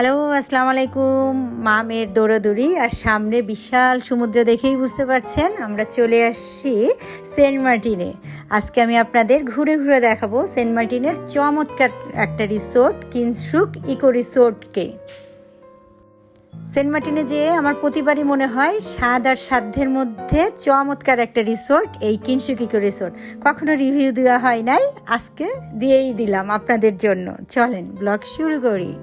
Hello, আসসালামু আলাইকুম। মা মেয়ের দৌড়াদৌড়ি আর সামনে বিশাল সমুদ্র দেখেই বুঝতে পারছেন আমরা চলে আসছি সেন্ট মার্টিনে। আজকে আমি আপনাদের ঘুরে ঘুরে দেখাবো সেন্ট মার্টিনের চমৎকার একটা রিসোর্ট কিংশুক ইকো রিসোর্টকে। সেন্ট মার্টিনে যেয়ে আমার প্রতিবারই মনে হয় স্বাদ আর সাধ্যের মধ্যে চমৎকার একটা রিসোর্ট এই কিংশুক ইকো রিসোর্ট। কখনো রিভিউ দেওয়া হয় নাই, আজকে দিয়েই দিলাম আপনাদের জন্য। চলেন ব্লগ শুরু করি।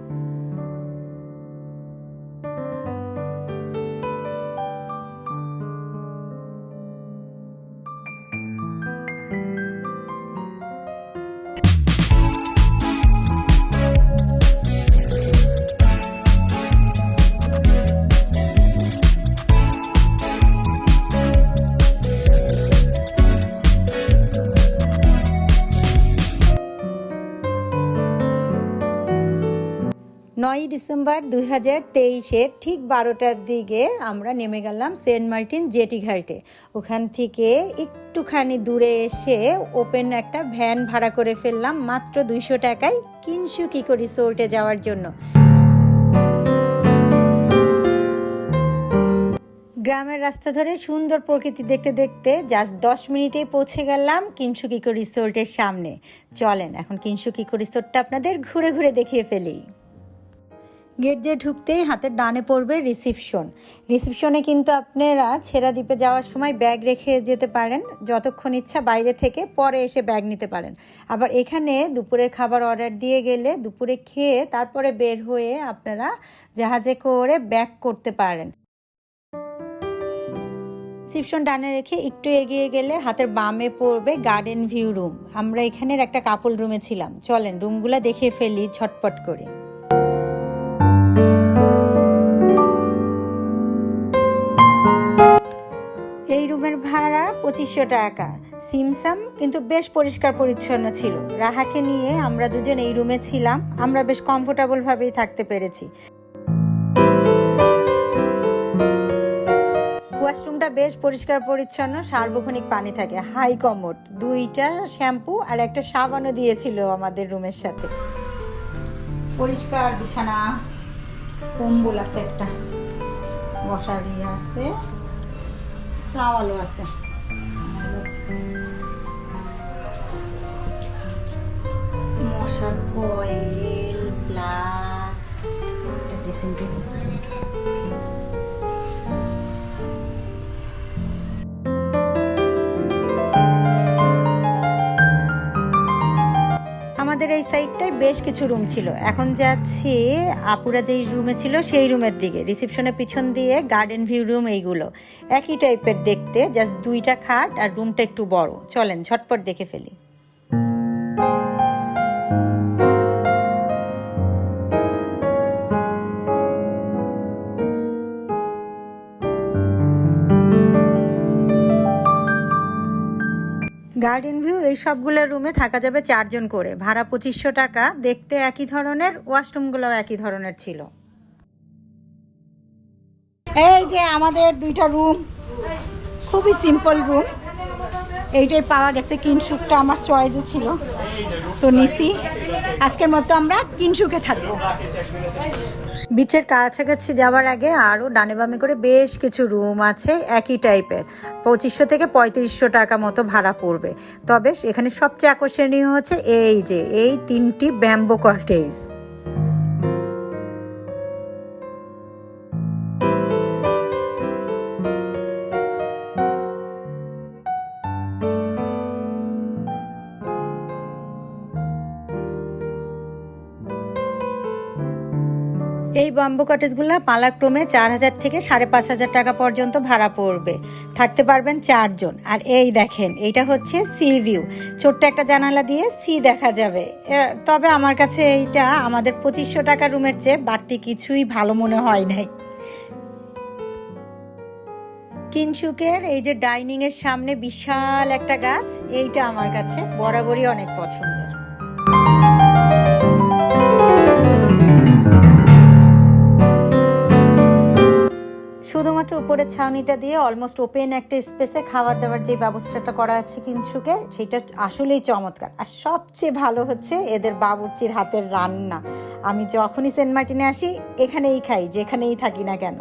9 ডিসেম্বর 2023-এ ঠিক 12টার দিকে আমরা নেমে গেলাম সেন্ট মার্টিন জেটি ঘাটে। ওখান থেকে একটুখানি দূরে এসে ওপেন একটা ভ্যান ভাড়া করে ফেললাম মাত্র 200 টাকায় কিংশুক ইকো রিসোর্টে যাওয়ার জন্য। গ্রামের রাস্তা ধরে সুন্দর প্রকৃতি দেখতে দেখতে জাস্ট 10 মিনিটেই পৌঁছে গেলাম কিংশুক ইকো রিসোর্টের সামনে। চলেন এখন কিংশুক ইকো রিসোর্টটা আপনাদের ঘুরে ঘুরে দেখিয়ে ফেলি। গেট দিয়ে ঢুকতেই হাতের ডানে পড়বে রিসিপশনে কিন্তু আপনারা ছেড়া দ্বীপে যাওয়ার সময় ব্যাগ রেখে যেতে পারেন, যতক্ষণ ইচ্ছা বাইরে থেকে পরে এসে ব্যাগ নিতে পারেন। আবার এখানে দুপুরের খাবার অর্ডার দিয়ে গেলে দুপুরে খেয়ে তারপরে বের হয়ে আপনারা জাহাজে করে ব্যাক করতে পারেন। রিসিপশন ডানে রেখে একটু এগিয়ে গেলে হাতের বামে পড়বে গার্ডেন ভিউ রুম। আমরা এখানের একটা কাপল রুমে ছিলাম। চলেন রুমগুলো দেখে ফেলি ঝটপট করে। এই রুমের ভাড়া 2500 টাকা। সিমসাম কিন্তু বেশ পরিষ্কার পরিচ্ছন্ন ছিল। রাহাকে নিয়ে আমরা দুজন এই রুমে ছিলাম, আমরা বেশ কমফোর্টেবল ভাবেই থাকতে পেরেছি। ওয়াশরুমটা বেশ পরিষ্কার পরিচ্ছন্ন, সার্বক্ষণিক পানি থাকে, হাই কমোড, 2টা শ্যাম্পু আর একটা সাবানও দিয়েছিল আমাদের রুমের সাথে। পরিষ্কার বিছানা, কম্বল আছে, একটা মশারি আছে, তাওয়ালও আছে। মশার কয়েল, প্লাগ, ড্রেসিং টেবিল। আমাদের এই সাইডটায় বেশ কিছু রুম ছিল। এখন যাচ্ছি আপুরা যেই রুমে ছিল সেই রুমের দিকে। রিসেপশনের পিছন দিয়ে গার্ডেন ভিউ রুম, এইগুলো একই টাইপের দেখতে, জাস্ট 2টা খাট আর রুমটা একটু বড়। চলেন ঝটপট দেখে ফেলি। গার্ডেন ভিউ এই সবগুলো রুমে থাকা যাবে 4 জন করে, ভাড়া 2500 টাকা। দেখতে একই ধরনের, ওয়াশরুমগুলো একই ধরনের ছিল। এই যে আমাদের 2টা রুম, খুবই সিম্পল রুম। এইটাই পাওয়া গেছে, কিংশুকটা আমার চয়েসে ছিল তো নিছি। আজকের মতো আমরা কিংশুকে থাকবো। বিচের কাছাকাছি যাওয়ার আগে আরও ডানে বামে করে বেশ কিছু রুম আছে একই টাইপের। 2500 থেকে 3500 টাকা মতো ভাড়া পড়বে। তবে এখানে সবচেয়ে আকর্ষণীয় হচ্ছে এই যে এই 3টি ব্যাম্বো কটেজ। এই বাম্বু কটেজগুলো পালাক্রমে 4000 থেকে 5500 টাকা পর্যন্ত ভাড়া পড়বে। থাকতে পারবেন 4 জন। আর এই দেখেন, এইটা হচ্ছে সি ভিউ, ছোট্ট একটা জানালা দিয়ে সি দেখা যাবে। তবে আমার কাছে এইটা আমাদের 2500 টাকা রুমের চেয়ে বাড়তি কিছুই ভালো মনে হয় নাই। কিংশুকের এই যে ডাইনিং এর সামনে বিশাল একটা গাছ, এইটা আমার কাছে বরাবরই অনেক পছন্দের। শুধুমাত্র উপরে ছাউনিটা দিয়ে অলমোস্ট ওপেন একটা স্পেসে খাবার দাবার যে ব্যবস্থাটা করা আছে কিনশুকে, সেটা আসলেই চমৎকার। আর সবচেয়ে ভালো হচ্ছে এদের বাবুর্চির হাতের রান্না। আমি যখনই সেন্ট মার্টিনে আসি এখানেই খাই, যেখানেই থাকি না কেন।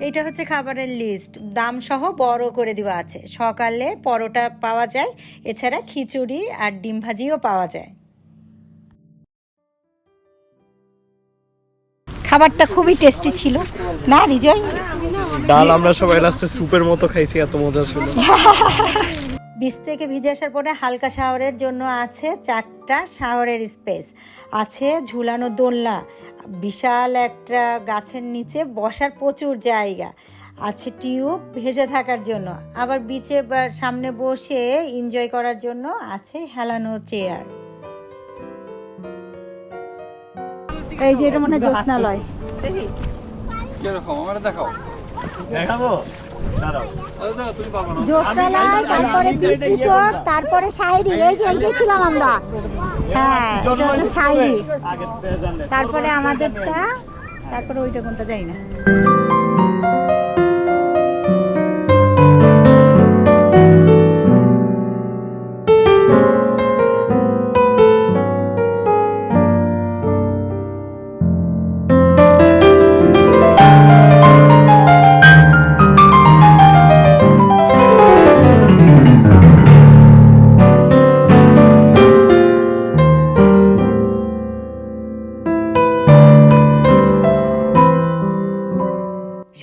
এটা হচ্ছে খাবারের লিস্ট, দাম সহ বড় করে দেওয়া আছে। সকালে পরোটা পাওয়া যায়, এছাড়া খিচুড়ি আর ডিম ভাজিও পাওয়া যায়। খাবারটা খুবই টেস্টি ছিল না রিজয়? ডাল আমরা সবাই লাস্টে স্যুপের মতো খাইছি, এত মজা ছিল। বিচ থেকে ভিজে আসার পরে হালকা শাওয়ারের জন্য আছে 4টা শাওয়ারের স্পেস, আছে ঝুলানো দোলনা, বিশাল একটা গাছের নিচে বসার প্রচুর জায়গা, আছে টিউব ভেসে থাকার জন্য, আবার বিচে সামনে বসে এনজয় করার জন্য আছে হেলানো চেয়ার। এই যে এটা মনে হয় জ্যোৎস্নালয়। জ্যোৎস্নালয়, তারপরে বিচ রিসোর্ট, তারপরে শাইরি। এই যে এইটাই ছিলাম আমরা। হ্যাঁ, এটা হচ্ছে শাইরি। তারপরে আমাদেরটা, তারপরে ওইটা কোনটা জানি না।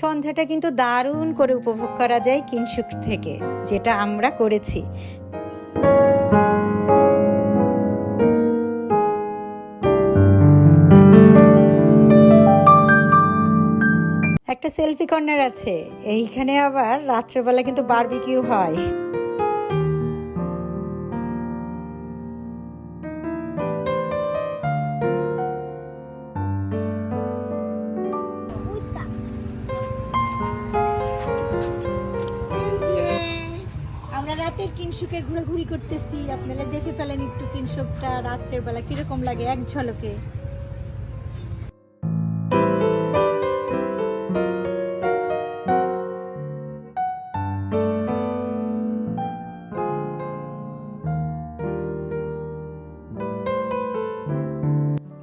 সন্ধ্যাটা কিন্তু দারুণ করে উপভোগ করা যায় কিনশুক থেকে, যেটা আমরা করেছি। একটা সেলফি কর্নার আছে এইখানে, আবার রাত্রেবেলা কিন্তু বারবিকিউ হয়। রাতের কিনশুকে ঘোরাঘুরি করতেছি, আপনারা দেখে ফেলেন একটু কিনশুকটা রাত্রের বেলা কিরকম লাগে এক ঝলকে।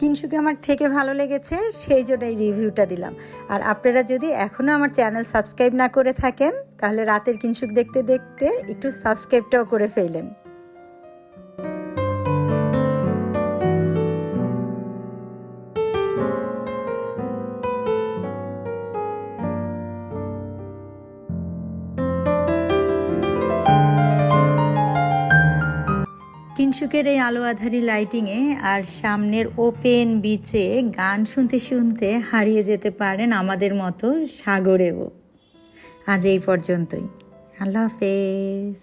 কিনশুকে আমার থেকে ভালো লেগেছে, সেই জন্য এই রিভিউটা দিলাম। আর আপনারা যদি এখনও আমার চ্যানেল সাবস্ক্রাইব না করে থাকেন, তাহলে রাতের কিনশুক দেখতে দেখতে একটু সাবস্ক্রাইবটাও করে ফেলেন। কিনশুকের এই আলো আধারি লাইটিংয়ে আর সামনের ওপেন বিচে গান শুনতে শুনতে হারিয়ে যেতে পারেন আমাদের মতো সাগরেও। আজ এই পর্যন্তই, আল্লাহ হাফেজ।